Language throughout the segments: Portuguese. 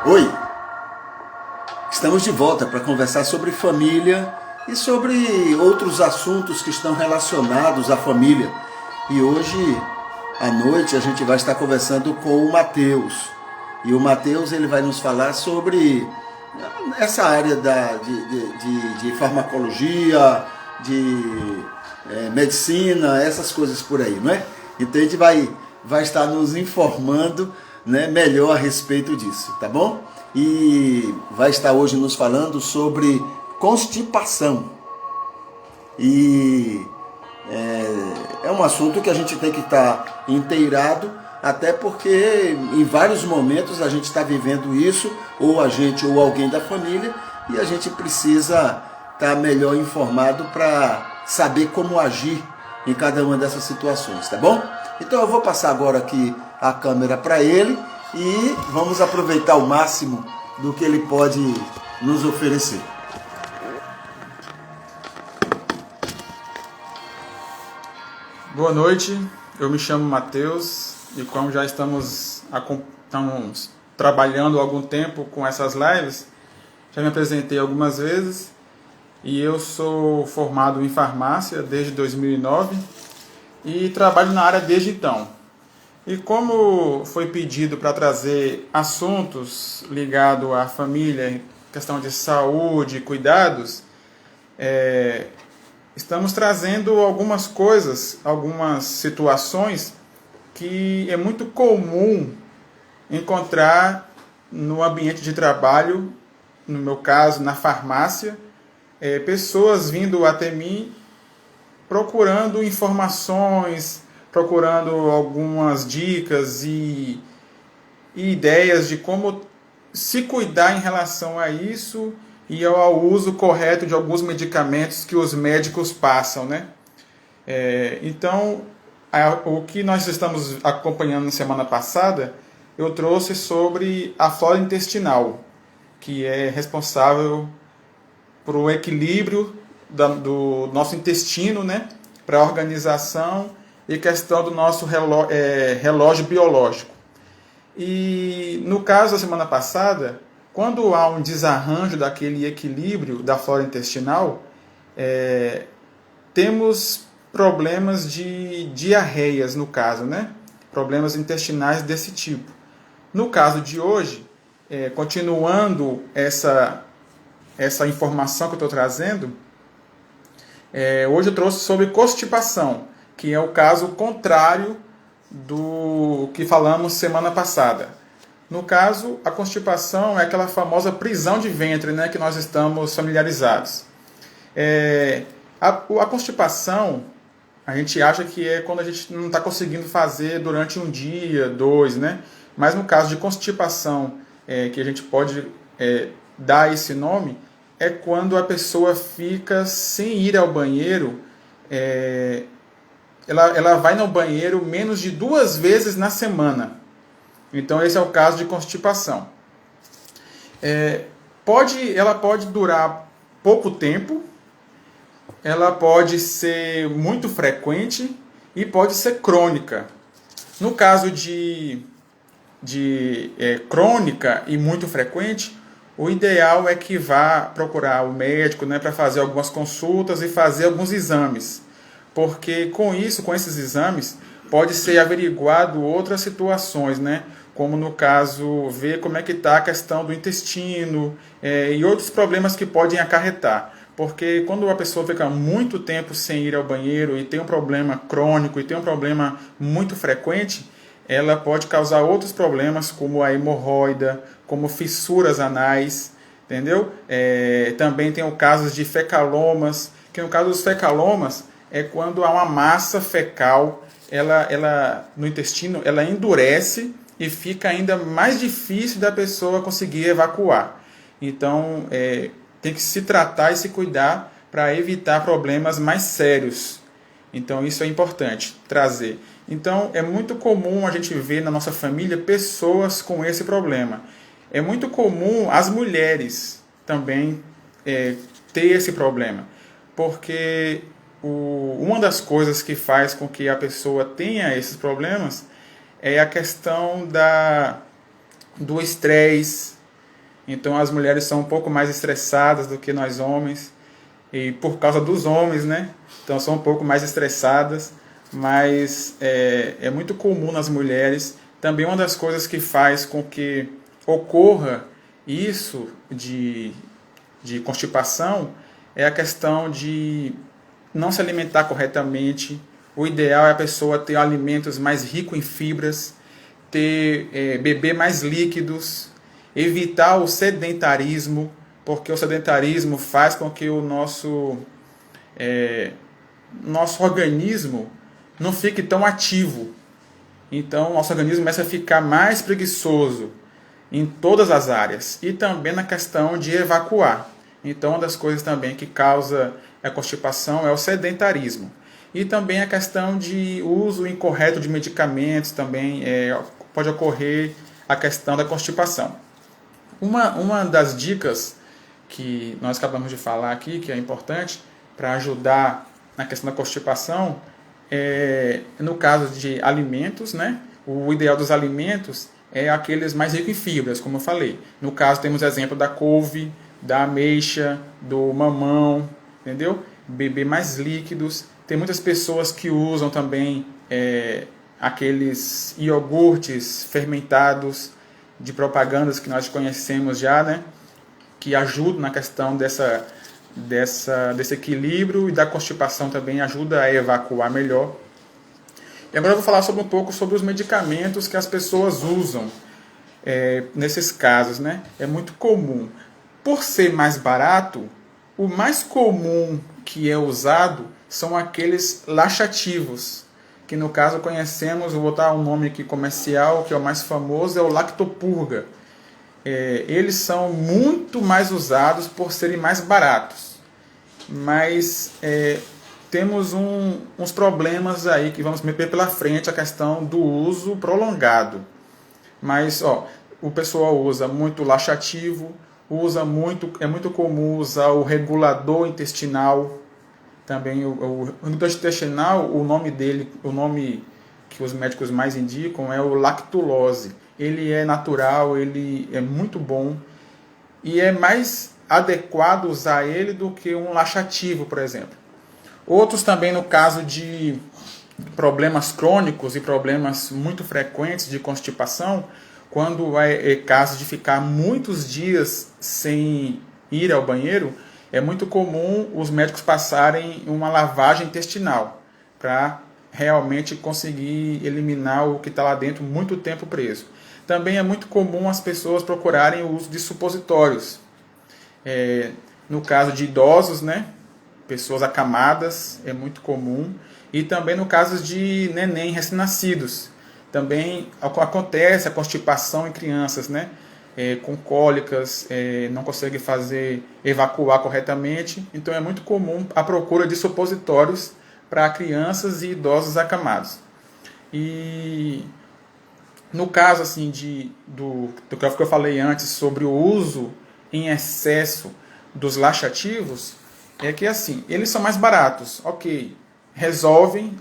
Oi, estamos de volta para conversar sobre família e sobre outros assuntos que estão relacionados à família. E hoje à noite a gente vai estar conversando com o Matheus. E o Matheus ele vai nos falar sobre essa área de farmacologia, de medicina, essas coisas por aí, não é? Então a gente vai estar nos informando, né, melhor a respeito disso, tá bom? E vai estar hoje nos falando sobre constipação. E é um assunto que a gente tem que estar inteirado, até porque em vários momentos a gente está vivendo isso, ou a gente ou alguém da família, e a gente precisa estar melhor informado para saber como agir em cada uma dessas situações, tá bom? Então eu vou passar agora aqui a câmera para ele e vamos aproveitar o máximo do que ele pode nos oferecer. Boa noite, eu me chamo Matheus e como já estamos trabalhando há algum tempo com essas lives, já me apresentei algumas vezes e eu sou formado em farmácia desde 2009 e trabalho na área desde então. E como foi pedido para trazer assuntos ligados à família, questão de saúde, cuidados, estamos trazendo algumas coisas, algumas situações que é muito comum encontrar no ambiente de trabalho, no meu caso, na farmácia, pessoas vindo até mim procurando informações, procurando algumas dicas e ideias de como se cuidar em relação a isso e ao uso correto de alguns medicamentos que os médicos passam, né? Então, o que nós estamos acompanhando na semana passada, eu trouxe sobre a flora intestinal, que é responsável por o equilíbrio do nosso intestino, né? Para a organização e questão do nosso relógio biológico. E no caso da semana passada, quando há um desarranjo daquele equilíbrio da flora intestinal, temos problemas de diarreias, no caso, né? Problemas intestinais desse tipo. No caso de hoje, continuando essa informação que eu estou trazendo, hoje eu trouxe sobre constipação, que é o caso contrário do que falamos semana passada. No caso, a constipação é aquela famosa prisão de ventre, né, que nós estamos familiarizados. A constipação, a gente acha que é quando a gente não está conseguindo fazer durante um dia, dois, né? Mas no caso de constipação, que a gente pode dar esse nome, é quando a pessoa fica sem ir ao banheiro. Ela vai no banheiro menos de 2 vezes na semana. Então esse é o caso de constipação. Ela pode durar pouco tempo, ela pode ser muito frequente e pode ser crônica. No caso de crônica e muito frequente, o ideal é que vá procurar o médico, né, para fazer algumas consultas e fazer alguns exames. Porque com esses exames, pode ser averiguado outras situações, né? Como no caso, ver como é que está a questão do intestino e outros problemas que podem acarretar. Porque quando a pessoa fica muito tempo sem ir ao banheiro e tem um problema crônico e tem um problema muito frequente, ela pode causar outros problemas como a hemorroida, como fissuras anais, entendeu? Também tem o caso de fecalomas, que no caso dos fecalomas, é quando há uma massa fecal, no intestino, ela endurece e fica ainda mais difícil da pessoa conseguir evacuar. Então, tem que se tratar e se cuidar para evitar problemas mais sérios. Então, isso é importante trazer. Então, é muito comum a gente ver na nossa família pessoas com esse problema. É muito comum as mulheres também ter esse problema, porque uma das coisas que faz com que a pessoa tenha esses problemas é a questão do estresse, Então as mulheres são um pouco mais estressadas do que nós homens, e por causa dos homens, né? Então são um pouco mais estressadas, mas é muito comum nas mulheres. Também uma das coisas que faz com que ocorra isso de constipação é a questão de não se alimentar corretamente. O ideal é a pessoa ter alimentos mais ricos em fibras, beber mais líquidos, evitar o sedentarismo, porque o sedentarismo faz com que o nosso organismo não fique tão ativo. Então, nosso organismo começa a ficar mais preguiçoso em todas as áreas e também na questão de evacuar. Então, uma das coisas também que causa a constipação é o sedentarismo. E também a questão de uso incorreto de medicamentos também pode ocorrer a questão da constipação. Uma das dicas que nós acabamos de falar aqui, que é importante para ajudar na questão da constipação, no caso de alimentos, né? O ideal dos alimentos é aqueles mais ricos em fibras, como eu falei. No caso, temos exemplo da couve, da ameixa, do mamão, entendeu? Beber mais líquidos. Tem muitas pessoas que usam também aqueles iogurtes fermentados de propagandas que nós conhecemos já, né? Que ajudam na questão desse equilíbrio, e da constipação também ajuda a evacuar melhor. E agora eu vou falar um pouco sobre os medicamentos que as pessoas usam nesses casos, né? É muito comum. Por ser mais barato, o mais comum que é usado são aqueles laxativos, que no caso conhecemos, vou botar um nome aqui comercial, que é o mais famoso, é o Lactopurga. Eles são muito mais usados por serem mais baratos. Mas temos uns problemas aí que vamos ver pela frente, a questão do uso prolongado. Mas o pessoal usa muito laxativo, é muito comum usar o regulador intestinal. Também o regulador intestinal, o nome que os médicos mais indicam é o lactulose. Ele é natural, ele é muito bom e é mais adequado usar ele do que um laxativo, por exemplo. Outros também, no caso de problemas crônicos e problemas muito frequentes de constipação, quando é caso de ficar muitos dias sem ir ao banheiro, é muito comum os médicos passarem uma lavagem intestinal para realmente conseguir eliminar o que está lá dentro muito tempo preso. Também é muito comum as pessoas procurarem o uso de supositórios. No caso de idosos, né? Pessoas acamadas, é muito comum. E também no caso de neném recém-nascidos. Também acontece a constipação em crianças, né? Com cólicas, não consegue evacuar corretamente. Então é muito comum a procura de supositórios para crianças e idosos acamados. E no caso assim, do que eu falei antes sobre o uso em excesso dos laxativos, é que assim, eles são mais baratos, ok,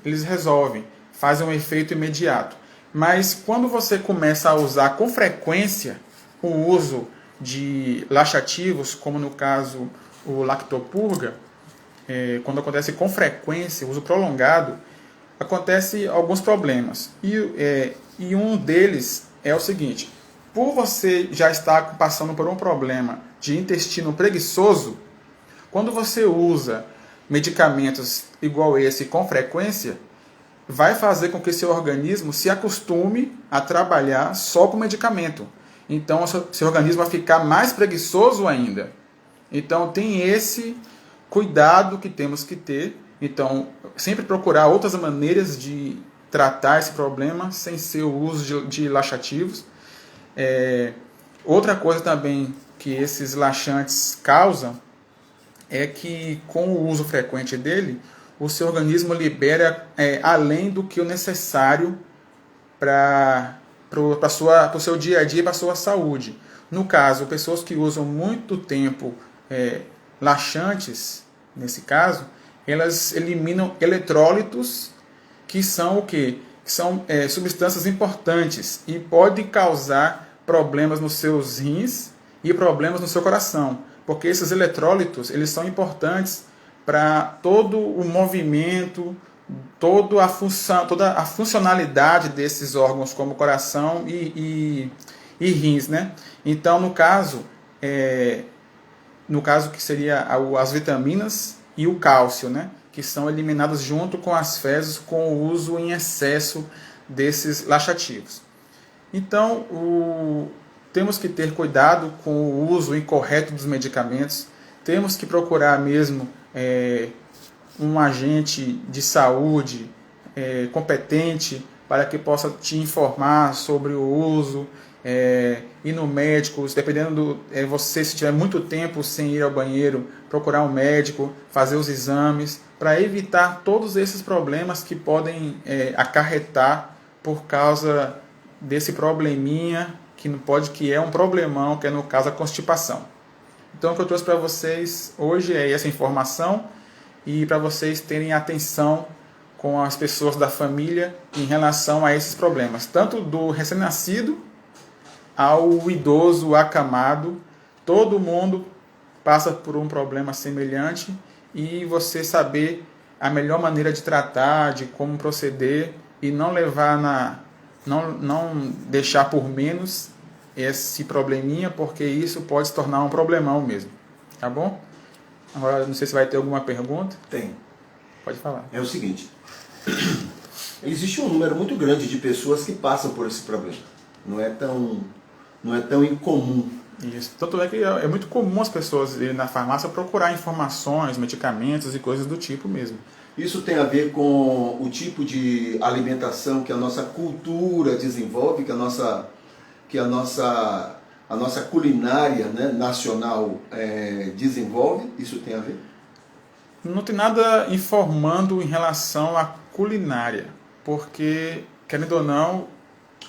eles resolvem, fazem um efeito imediato. Mas quando você começa a usar com frequência o uso de laxativos, como no caso o Lactopurga, quando acontece com frequência, uso prolongado, acontece alguns problemas. E um deles é o seguinte: por você já estar passando por um problema de intestino preguiçoso, quando você usa medicamentos igual esse com frequência, vai fazer com que seu organismo se acostume a trabalhar só com medicamento. Então, seu organismo vai ficar mais preguiçoso ainda. Então, tem esse cuidado que temos que ter. Então, sempre procurar outras maneiras de tratar esse problema sem ser o uso de laxativos. Outra coisa também que esses laxantes causam é que, com o uso frequente dele, o seu organismo libera além do que o necessário para o seu dia a dia e para a sua saúde. No caso, pessoas que usam muito tempo laxantes, nesse caso, elas eliminam eletrólitos que são o quê? Que são substâncias importantes e podem causar problemas nos seus rins e problemas no seu coração, porque esses eletrólitos eles são importantes para todo o movimento, toda a funcionalidade desses órgãos, como coração e rins, né? Então, no caso que seria as vitaminas e o cálcio, né? Que são eliminados junto com as fezes com o uso em excesso desses laxativos. Então, temos que ter cuidado com o uso incorreto dos medicamentos, temos que procurar mesmo um agente de saúde competente para que possa te informar sobre o uso, ir no médico, dependendo você, se tiver muito tempo sem ir ao banheiro, procurar um médico, fazer os exames, para evitar todos esses problemas que podem acarretar por causa desse probleminha, que é um problemão, que é no caso a constipação. Então o que eu trouxe para vocês hoje é essa informação, e para vocês terem atenção com as pessoas da família em relação a esses problemas, tanto do recém-nascido ao idoso acamado. Todo mundo passa por um problema semelhante, e você saber a melhor maneira de tratar, de como proceder, e não levar não deixar por menos esse probleminha, porque isso pode se tornar um problemão mesmo. Tá bom? Agora, não sei se vai ter alguma pergunta. Tem. Pode falar. É o seguinte, existe um número muito grande de pessoas que passam por esse problema. Não é tão incomum. Isso. Tanto é que é muito comum as pessoas irem na farmácia procurar informações, medicamentos e coisas do tipo mesmo. Isso tem a ver com o tipo de alimentação que a nossa cultura desenvolve, que a nossa culinária, né, nacional desenvolve. Isso tem a ver? Não tem nada informando em relação à culinária, porque, querendo ou não...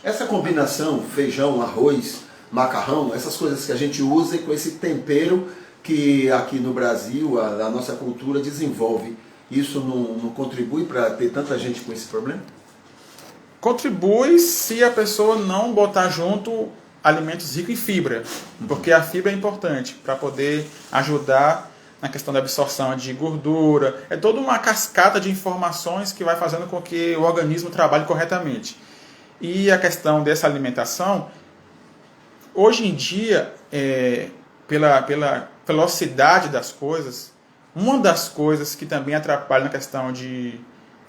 Essa combinação, feijão, arroz, macarrão, essas coisas que a gente usa, e com esse tempero que aqui no Brasil a nossa cultura desenvolve, isso não contribui para ter tanta gente com esse problema? Contribui se a pessoa não botar junto alimentos ricos em fibra, porque a fibra é importante para poder ajudar na questão da absorção de gordura. É toda uma cascata de informações que vai fazendo com que o organismo trabalhe corretamente. E a questão dessa alimentação, hoje em dia, pela velocidade das coisas, uma das coisas que também atrapalha na questão de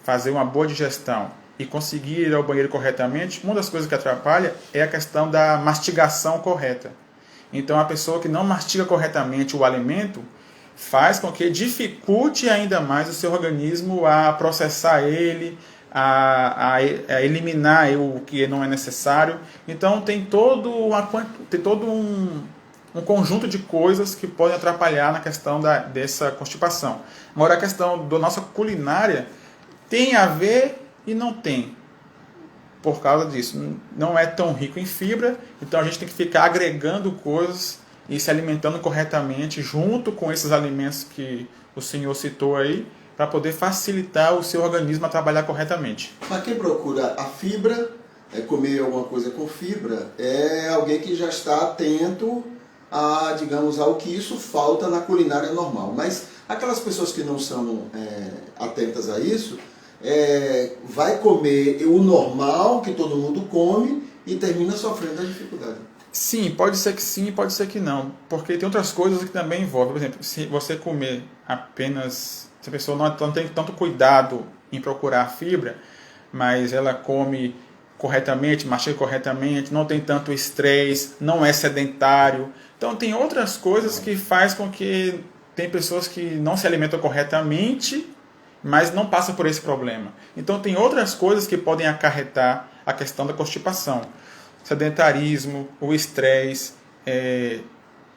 fazer uma boa digestão e conseguir ir ao banheiro corretamente, uma das coisas que atrapalha é a questão da mastigação correta. Então, a pessoa que não mastiga corretamente o alimento faz com que dificulte ainda mais o seu organismo a processar ele, a eliminar o que não é necessário. Então, tem todo um conjunto de coisas que podem atrapalhar na questão dessa constipação. Agora, a questão da nossa culinária tem a ver e não tem. Por causa disso, não é tão rico em fibra, então a gente tem que ficar agregando coisas e se alimentando corretamente junto com esses alimentos que o senhor citou aí, para poder facilitar o seu organismo a trabalhar corretamente. Mas quem procura a fibra, comer alguma coisa com fibra, é alguém que já está atento ao que isso falta na culinária normal. Mas aquelas pessoas que não são atentas a isso, vai comer o normal que todo mundo come e termina sofrendo a dificuldade. Sim, pode ser que sim, pode ser que não. Porque tem outras coisas que também envolvem. Por exemplo, se você comer apenas... Se a pessoa não tem tanto cuidado em procurar a fibra, mas ela come corretamente, mastiga corretamente, não tem tanto estresse, não é sedentário. Então tem outras coisas que faz com que tem pessoas que não se alimentam corretamente, mas não passam por esse problema. Então tem outras coisas que podem acarretar a questão da constipação. Sedentarismo, o estresse,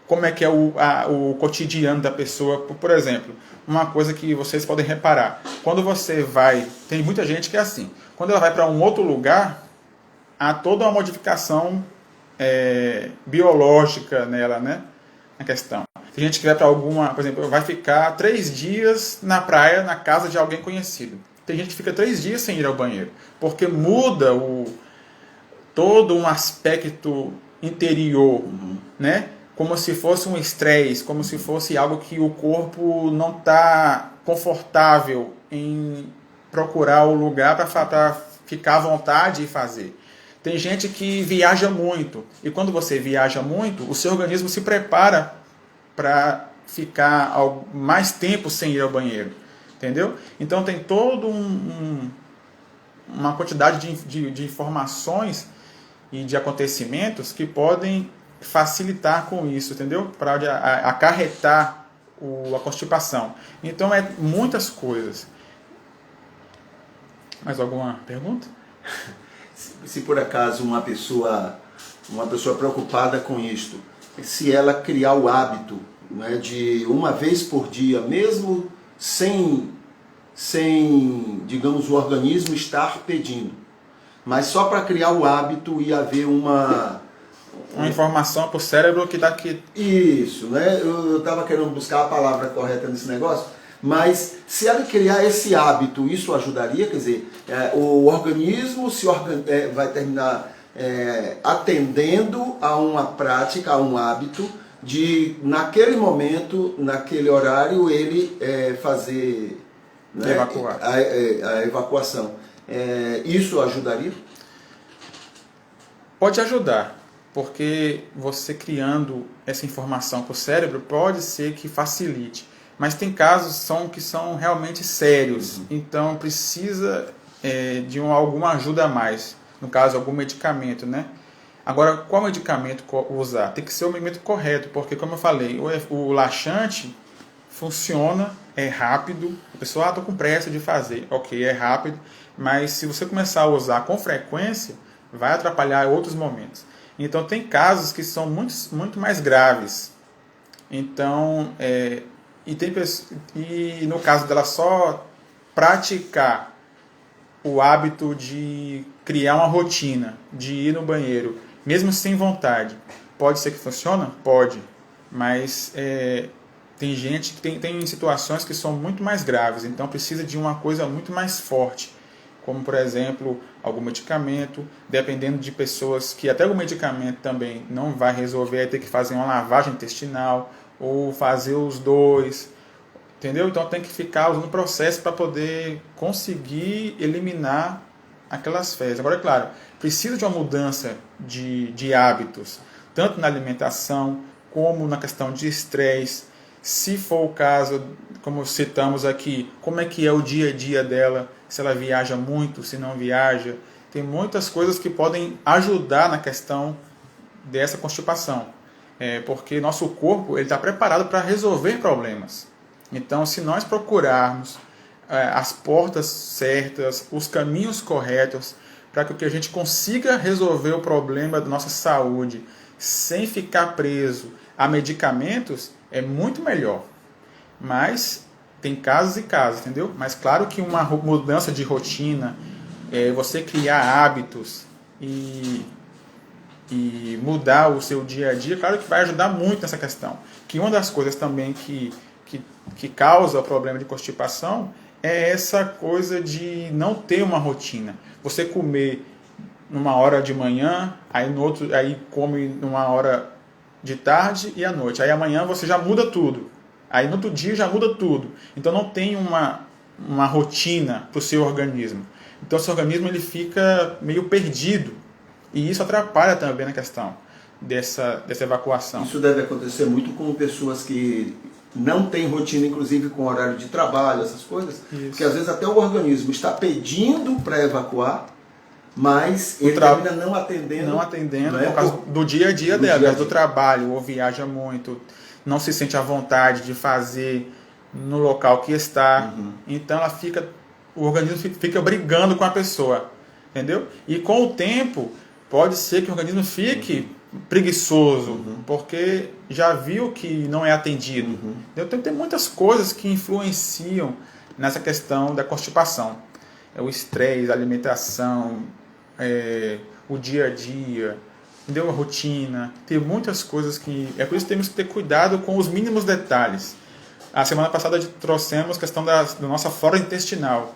como é que é o cotidiano da pessoa. Por exemplo, uma coisa que vocês podem reparar, quando você vai, tem muita gente que é assim, quando ela vai para um outro lugar, há toda uma modificação biológica nela, né? Na questão. Tem gente que vai para por exemplo, vai ficar 3 dias na praia, na casa de alguém conhecido. Tem gente que fica 3 dias sem ir ao banheiro, porque muda todo um aspecto interior, né? como se fosse um estresse, como se fosse algo que o corpo não está confortável em procurar o lugar para ficar à vontade e fazer. Tem gente que viaja muito, e quando você viaja muito, o seu organismo se prepara para ficar mais tempo sem ir ao banheiro, entendeu? Então tem todo uma quantidade de informações e de acontecimentos que podem facilitar com isso, entendeu? Para acarretar a constipação. Então é muitas coisas. Mais alguma pergunta? Se por acaso uma pessoa preocupada com isto, se ela criar o hábito, né, de uma vez por dia, mesmo sem, digamos, o organismo estar pedindo, mas só para criar o hábito e haver uma informação para o cérebro que dá que... Isso, né? Eu estava querendo buscar a palavra correta nesse negócio, mas se ela criar esse hábito, isso ajudaria? Quer dizer, o organismo vai terminar atendendo a uma prática, a um hábito, de naquele momento, naquele horário, ele fazer, né, evacuar. A evacuação. Isso ajudaria? Pode ajudar, porque você criando essa informação para o cérebro pode ser que facilite. Mas tem casos que são realmente sérios, então precisa de alguma ajuda a mais. No caso, algum medicamento, né? Agora, qual medicamento usar? Tem que ser o medicamento correto, porque, como eu falei, o laxante funciona, é rápido. A pessoa, estou com pressa de fazer. Ok, é rápido, mas se você começar a usar com frequência, vai atrapalhar outros momentos. Então, tem casos que são muito mais graves. Então, e no caso dela só praticar o hábito de criar uma rotina, de ir no banheiro, mesmo sem vontade, pode ser que funcione? Pode, mas tem gente que tem situações que são muito mais graves, então precisa de uma coisa muito mais forte, como por exemplo, algum medicamento, dependendo de pessoas que até o medicamento também não vai resolver, ter que fazer uma lavagem intestinal, ou fazer os dois, entendeu? Então tem que ficar usando o processo para poder conseguir eliminar aquelas fezes. Agora, é claro, precisa de uma mudança de hábitos, tanto na alimentação, como na questão de estresse. Se for o caso, como citamos aqui, como é que é o dia a dia dela, se ela viaja muito, se não viaja. Tem muitas coisas que podem ajudar na questão dessa constipação. Porque nosso corpo está preparado para resolver problemas. Então, se nós procurarmos as portas certas, os caminhos corretos, para que a gente consiga resolver o problema da nossa saúde sem ficar preso a medicamentos, é muito melhor. Mas tem casos e casos, entendeu? Mas claro que uma mudança de rotina, você criar hábitos e mudar o seu dia a dia, claro que vai ajudar muito nessa questão. Que uma das coisas também que causa o problema de constipação é essa coisa de não ter uma rotina. Você comer numa hora de manhã, aí come numa hora de tarde e à noite. Aí amanhã você já muda tudo. Aí no outro dia já muda tudo. Então não tem uma rotina para o seu organismo. Então o seu organismo ele fica meio perdido. E isso atrapalha também na questão dessa evacuação. Isso deve acontecer muito com pessoas que não têm rotina, inclusive com horário de trabalho, essas coisas. Isso. Porque às vezes até o organismo está pedindo para evacuar, mas ele termina não atendendo. Não atendendo, por causa do dia a dia dela, do trabalho, ou viaja muito, não se sente à vontade de fazer no local que está. Uhum. Então o organismo fica brigando com a pessoa. Entendeu? E com o tempo, pode ser que o organismo fique preguiçoso, porque já viu que não é atendido. Então tem muitas coisas que influenciam nessa questão da constipação. O estresse, a alimentação, o dia a dia, entendeu? A rotina. Tem muitas coisas que... É por isso que temos que ter cuidado com os mínimos detalhes. A semana passada trouxemos a questão da nossa flora intestinal.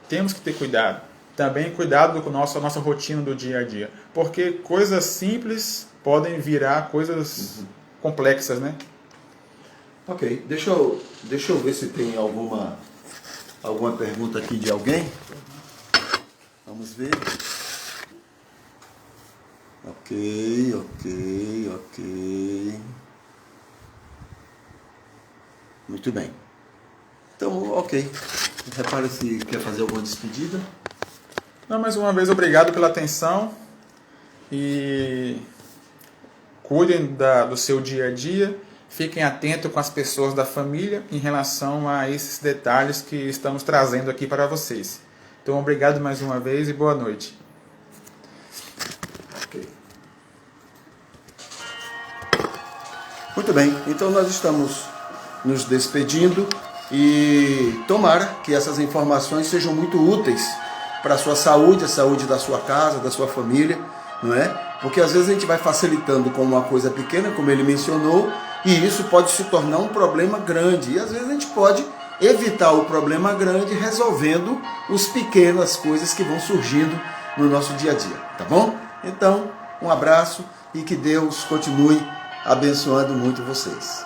Temos que ter cuidado. Também cuidado com a nossa rotina do dia a dia. Porque coisas simples podem virar coisas complexas, né? Ok, deixa eu ver se tem alguma pergunta aqui de alguém. Vamos ver. Ok. Muito bem. Então, ok. Repare se quer fazer alguma despedida. Não, mais uma vez, obrigado pela atenção e cuidem do seu dia a dia. Fiquem atentos com as pessoas da família em relação a esses detalhes que estamos trazendo aqui para vocês. Então, obrigado mais uma vez e boa noite. Okay. Muito bem, então nós estamos nos despedindo e tomara que essas informações sejam muito úteis para a sua saúde, a saúde da sua casa, da sua família, não é? Porque às vezes a gente vai facilitando com uma coisa pequena, como ele mencionou, e isso pode se tornar um problema grande. E às vezes a gente pode evitar o problema grande resolvendo as pequenas coisas que vão surgindo no nosso dia a dia, tá bom? Então, um abraço e que Deus continue abençoando muito vocês.